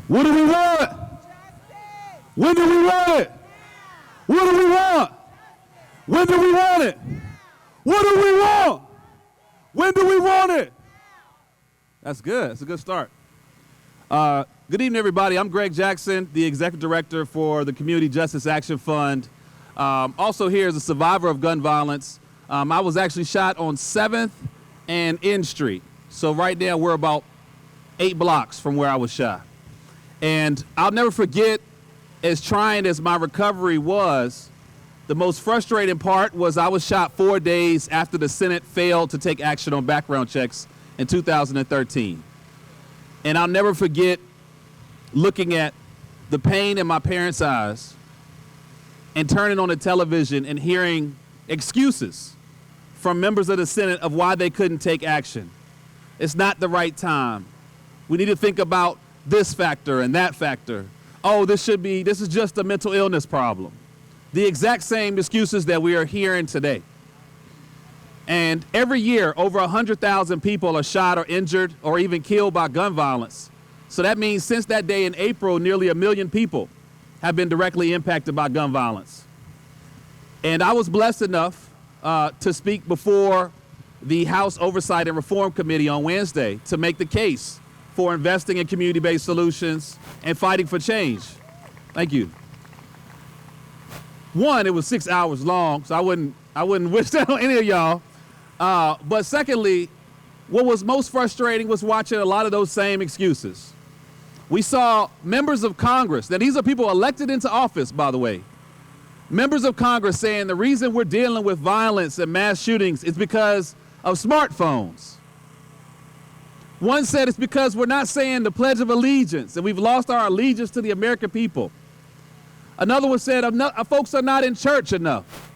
What do we want? When do we want it? What do we want? When do we want it? What do we want? When do we want it? That's good. That's a good start. Good evening, everybody. I'm Greg Jackson, the Executive Director for the Community Justice Action Fund. Also here as a survivor of gun violence. I was actually shot on 7th and N Street. So right now we're about 8 blocks from where I was shot. And I'll never forget, as trying as my recovery was, the most frustrating part was I was shot 4 days after the Senate failed to take action on background checks in 2013. And I'll never forget looking at the pain in my parents' eyes and turning on the television and hearing excuses from members of the Senate of why they couldn't take action. It's not the right time. We need to think about this factor and that factor. Oh, this is just a mental illness problem. The exact same excuses that we are hearing today. And every year, over 100,000 people are shot or injured or even killed by gun violence. So that means since that day in April, nearly 1 million people have been directly impacted by gun violence. And I was blessed enough to speak before the House Oversight and Reform Committee on Wednesday to make the case for investing in community-based solutions and fighting for change. Thank you. One, it was 6 hours long, so I wouldn't wish that on any of y'all. But secondly, what was most frustrating was watching a lot of those same excuses. We saw members of Congress, now these are people elected into office, by the way, members of Congress saying the reason we're dealing with violence and mass shootings is because of smartphones. One said it's because we're not saying the Pledge of Allegiance and we've lost our allegiance to the American people. Another one said folks are not in church enough.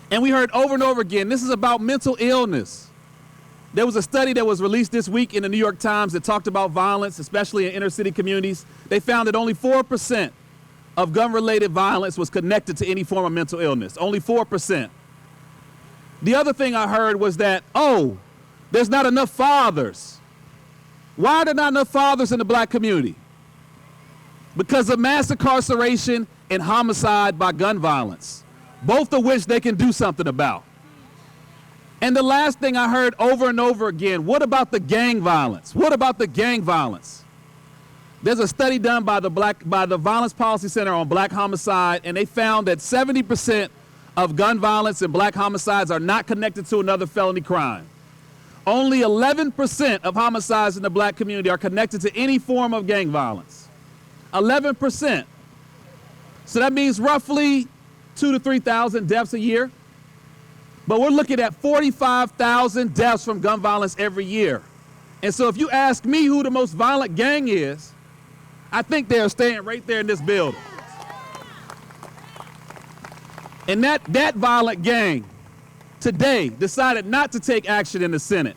And we heard over and over again, this is about mental illness. There was a study that was released this week in the New York Times that talked about violence, especially in inner city communities. They found that only 4% of gun-related violence was connected to any form of mental illness, only 4%. The other thing I heard was that, there's not enough fathers. Why are there not enough fathers in the black community? Because of mass incarceration and homicide by gun violence, both of which they can do something about. And the last thing I heard over and over again, what about the gang violence? What about the gang violence? There's a study done by the Violence Policy Center on black homicide, and they found that 70% of gun violence and black homicides are not connected to another felony crime. Only 11% of homicides in the black community are connected to any form of gang violence. 11%. So that means roughly 2,000 to 3,000 deaths a year. But we're looking at 45,000 deaths from gun violence every year. And so if you ask me who the most violent gang is, I think they're staying right there in this building. And that violent gang today decided not to take action in the Senate.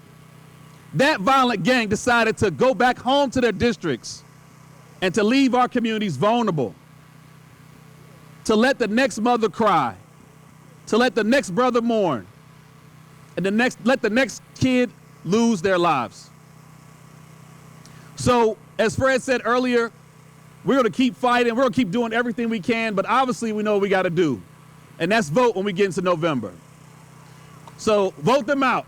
That violent gang decided to go back home to their districts and to leave our communities vulnerable, to let the next mother cry, to let the next brother mourn, and let the next kid lose their lives. So, as Fred said earlier, we're going to keep fighting, we're going to keep doing everything we can, but obviously we know what we got to do, and that's vote when we get into November. So, vote them out.